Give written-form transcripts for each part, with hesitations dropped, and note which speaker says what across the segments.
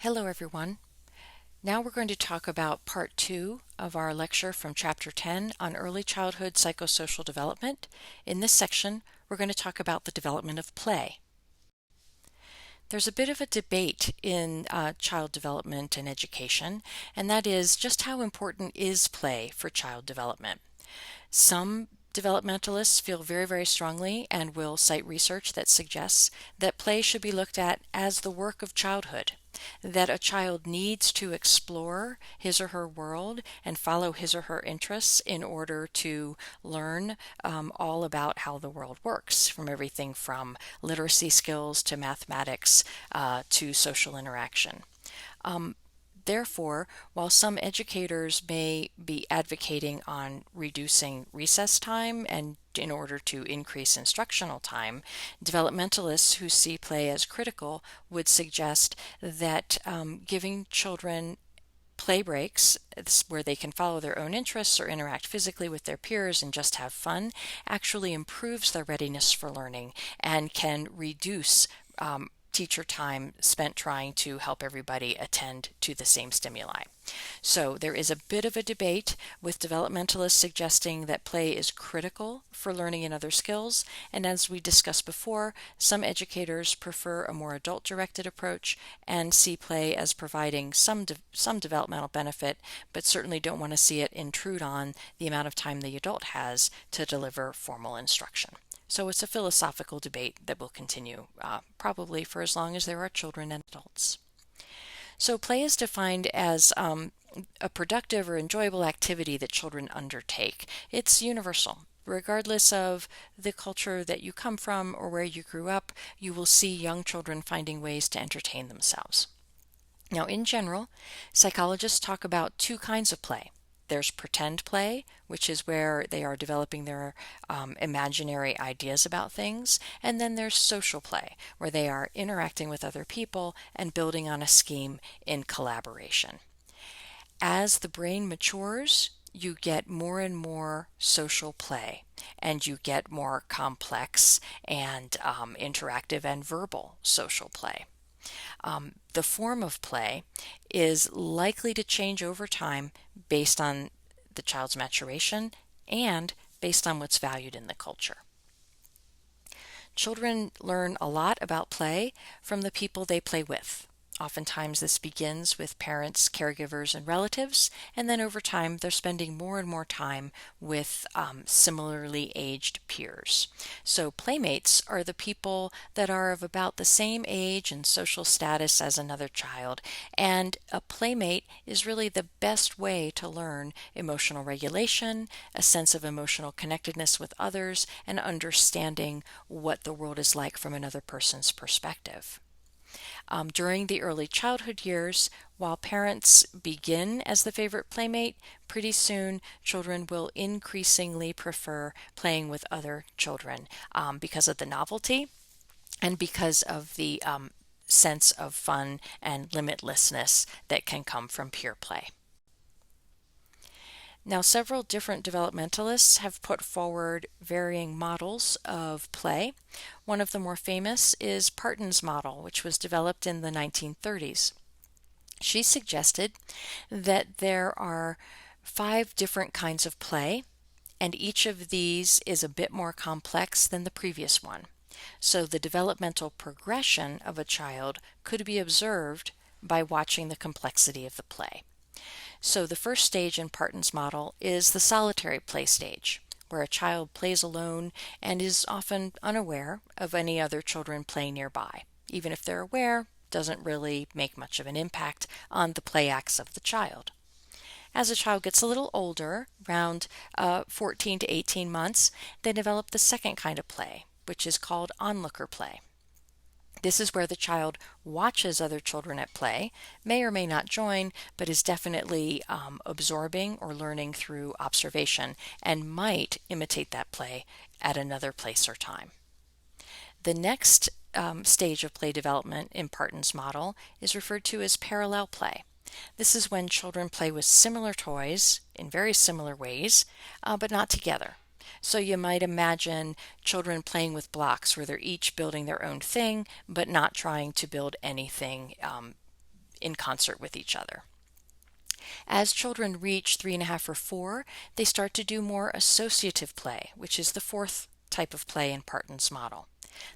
Speaker 1: Hello everyone. Now we're going to talk about part 2 of our lecture from chapter 10 on early childhood psychosocial development. In this section, we're going to talk about the development of play. There's a bit of a debate in child development and education, and that is just how important is play for child development. Some developmentalists feel very strongly and will cite research that suggests that play should be looked at as the work of childhood, that a child needs to explore his or her world and follow his or her interests in order to learn all about how the world works, from everything from literacy skills to mathematics to social interaction. Therefore, while some educators may be advocating on reducing recess time and in order to increase instructional time, developmentalists who see play as critical would suggest that giving children play breaks where they can follow their own interests or interact physically with their peers and just have fun actually improves their readiness for learning and can reduce teacher time spent trying to help everybody attend to the same stimuli. So there is a bit of a debate with developmentalists suggesting that play is critical for learning in other skills, and as we discussed before, some educators prefer a more adult-directed approach and see play as providing some developmental benefit, but certainly don't want to see it intrude on the amount of time the adult has to deliver formal instruction. So it's a philosophical debate that will continue probably for as long as there are children and adults. So play is defined as a productive or enjoyable activity that children undertake. It's universal. Regardless of the culture that you come from or where you grew up, you will see young children finding ways to entertain themselves. Now, in general, psychologists talk about two kinds of play. There's pretend play, which is where they are developing their imaginary ideas about things. And then there's social play, where they are interacting with other people and building on a scheme in collaboration. As the brain matures, you get more and more social play, and you get more complex and interactive and verbal social play. The form of play is likely to change over time based on the child's maturation and based on what's valued in the culture. Children learn a lot about play from the people they play with. Oftentimes this begins with parents, caregivers, and relatives, and then over time they're spending more and more time with similarly aged peers. So playmates are the people that are of about the same age and social status as another child, and a playmate is really the best way to learn emotional regulation, a sense of emotional connectedness with others, and understanding what the world is like from another person's perspective. During the early childhood years, while parents begin as the favorite playmate, pretty soon children will increasingly prefer playing with other children because of the novelty and because of the sense of fun and limitlessness that can come from peer play. Now, several different developmentalists have put forward varying models of play. One of the more famous is Parten's model, which was developed in the 1930s. She suggested that there are 5 different kinds of play, and each of these is a bit more complex than the previous one. So the developmental progression of a child could be observed by watching the complexity of the play. So the first stage in Parten's model is the solitary play stage, where a child plays alone and is often unaware of any other children playing nearby. Even if they're aware, doesn't really make much of an impact on the play acts of the child. As a child gets a little older, around 14 to 18 months, they develop the second kind of play, which is called onlooker play. This is where the child watches other children at play, may or may not join, but is definitely absorbing or learning through observation and might imitate that play at another place or time. The next stage of play development in Parten's model is referred to as parallel play. This is when children play with similar toys in very similar ways, but not together. So you might imagine children playing with blocks where they're each building their own thing, but not trying to build anything in concert with each other. As children reach 3.5 or 4, they start to do more associative play, which is the fourth type of play in Parten's model.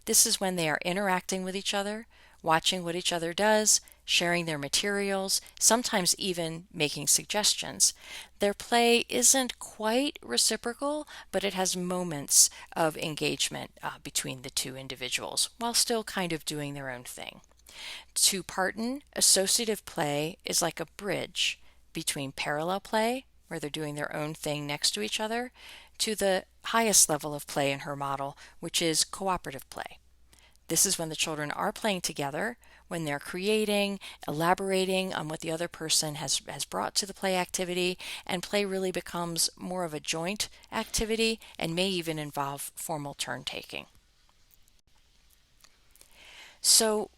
Speaker 1: This is when they are interacting with each other, watching what each other does, sharing their materials, sometimes even making suggestions. Their play isn't quite reciprocal, but it has moments of engagement between the two individuals while still kind of doing their own thing. To Parten, associative play is like a bridge between parallel play, where they're doing their own thing next to each other, to the highest level of play in her model, which is cooperative play. This is when the children are playing together, when they're creating, elaborating on what the other person has brought to the play activity, and play really becomes more of a joint activity and may even involve formal turn taking. So,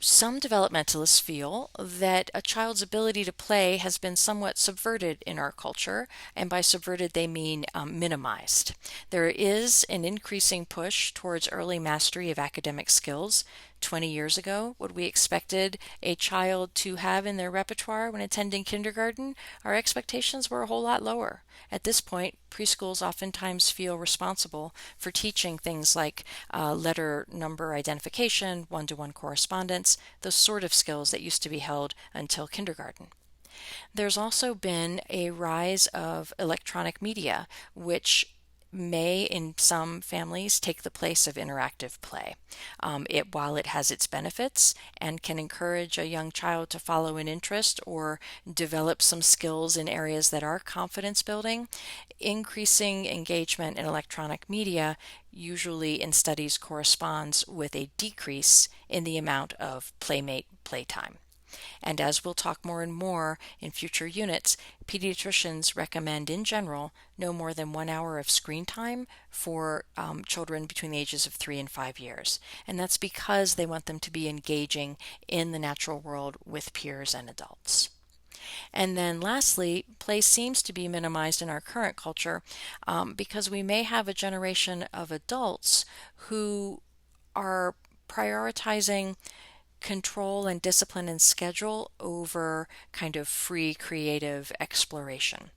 Speaker 1: some developmentalists feel that a child's ability to play has been somewhat subverted in our culture, and by subverted they mean minimized. There is an increasing push towards early mastery of academic skills. 20 years ago, what we expected a child to have in their repertoire when attending kindergarten, our expectations were a whole lot lower. At this point, preschools oftentimes feel responsible for teaching things like letter number identification, one-to-one correspondence, those sort of skills that used to be held until kindergarten. There's also been a rise of electronic media, which may, in some families, take the place of interactive play. While it has its benefits and can encourage a young child to follow an interest or develop some skills in areas that are confidence building, increasing engagement in electronic media usually in studies corresponds with a decrease in the amount of Playmate playtime. And as we'll talk more and more in future units, pediatricians recommend in general no more than 1 hour of screen time for children between the ages of 3 and 5 years. And that's because they want them to be engaging in the natural world with peers and adults. And then lastly, play seems to be minimized in our current culture because we may have a generation of adults who are prioritizing control and discipline and schedule over kind of free creative exploration.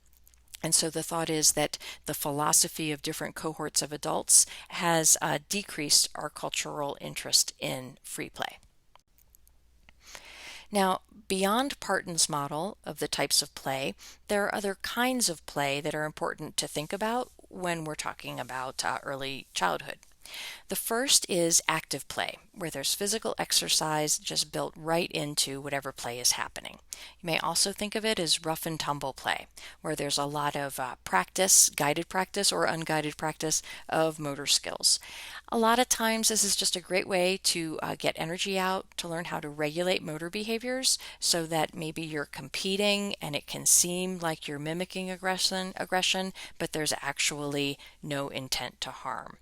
Speaker 1: And so the thought is that the philosophy of different cohorts of adults has decreased our cultural interest in free play. Now, beyond Parten's model of the types of play, there are other kinds of play that are important to think about when we're talking about early childhood. The first is active play, where there's physical exercise just built right into whatever play is happening. You may also think of it as rough and tumble play, where there's a lot of practice, guided practice or unguided practice of motor skills. A lot of times this is just a great way to get energy out, to learn how to regulate motor behaviors so that maybe you're competing and it can seem like you're mimicking aggression, but there's actually no intent to harm.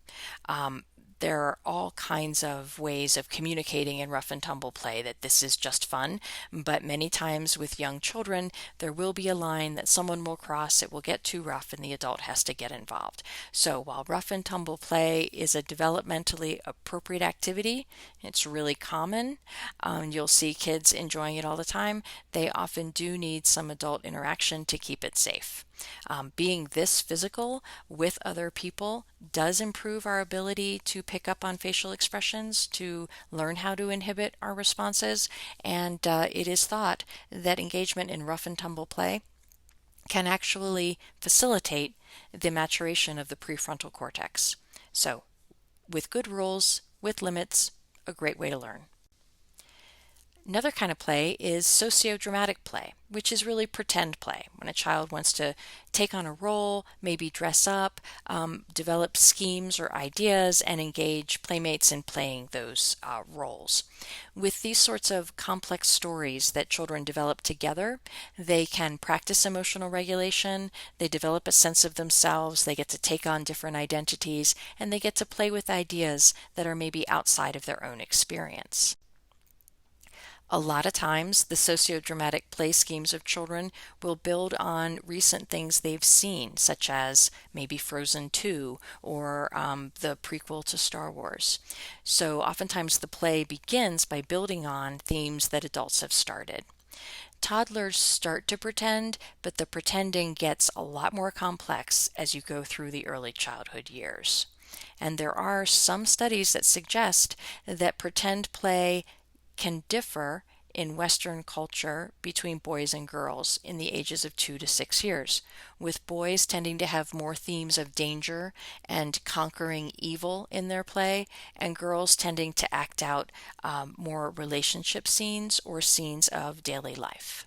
Speaker 1: There are all kinds of ways of communicating in rough and tumble play that this is just fun, but many times with young children, there will be a line that someone will cross, it will get too rough, and the adult has to get involved. So while rough and tumble play is a developmentally appropriate activity, it's really common, you'll see kids enjoying it all the time, they often do need some adult interaction to keep it safe. Being this physical with other people does improve our ability to pick up on facial expressions, to learn how to inhibit our responses, and it is thought that engagement in rough and tumble play can actually facilitate the maturation of the prefrontal cortex. So, with good rules, with limits, a great way to learn. Another kind of play is sociodramatic play, which is really pretend play, when a child wants to take on a role, maybe dress up, develop schemes or ideas, and engage playmates in playing those roles. With these sorts of complex stories that children develop together, they can practice emotional regulation, they develop a sense of themselves, they get to take on different identities, and they get to play with ideas that are maybe outside of their own experience. A lot of times, the sociodramatic play schemes of children will build on recent things they've seen, such as maybe Frozen 2 or the prequel to Star Wars. So oftentimes the play begins by building on themes that adults have started. Toddlers start to pretend, but the pretending gets a lot more complex as you go through the early childhood years. And there are some studies that suggest that pretend play can differ in Western culture between boys and girls in the ages of 2 to 6 years, with boys tending to have more themes of danger and conquering evil in their play, and girls tending to act out more relationship scenes or scenes of daily life.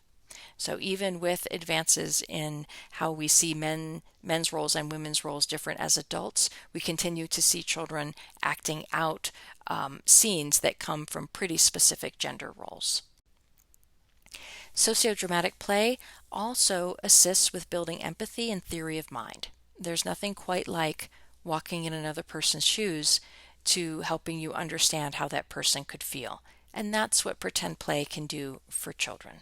Speaker 1: So even with advances in how we see men's roles and women's roles different as adults, we continue to see children acting out scenes that come from pretty specific gender roles. Sociodramatic play also assists with building empathy and theory of mind. There's nothing quite like walking in another person's shoes to helping you understand how that person could feel. And that's what pretend play can do for children.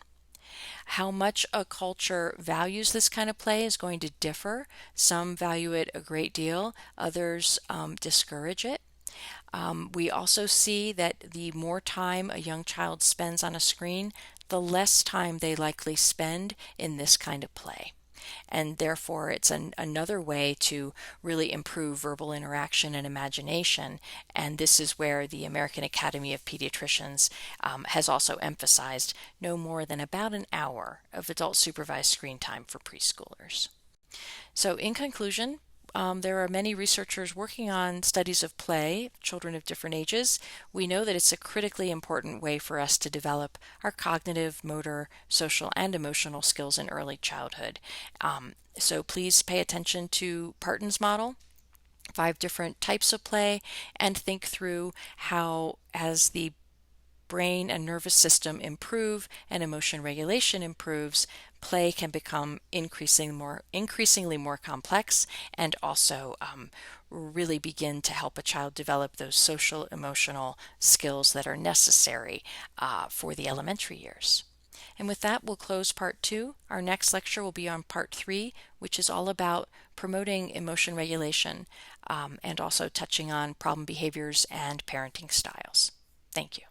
Speaker 1: How much a culture values this kind of play is going to differ. Some value it a great deal, others discourage it. We also see that the more time a young child spends on a screen, the less time they likely spend in this kind of play. And therefore, it's another way to really improve verbal interaction and imagination. And this is where the American Academy of Pediatricians has also emphasized no more than about an hour of adult supervised screen time for preschoolers. So, in conclusion, there are many researchers working on studies of play, children of different ages. We know that it's a critically important way for us to develop our cognitive, motor, social, and emotional skills in early childhood. So please pay attention to Parten's model, 5 different types of play, and think through how, as the brain and nervous system improve and emotion regulation improves, play can become increasingly more complex and also really begin to help a child develop those social emotional skills that are necessary for the elementary years. And with that, we'll close part 2. Our next lecture will be on part 3, which is all about promoting emotion regulation and also touching on problem behaviors and parenting styles. Thank you.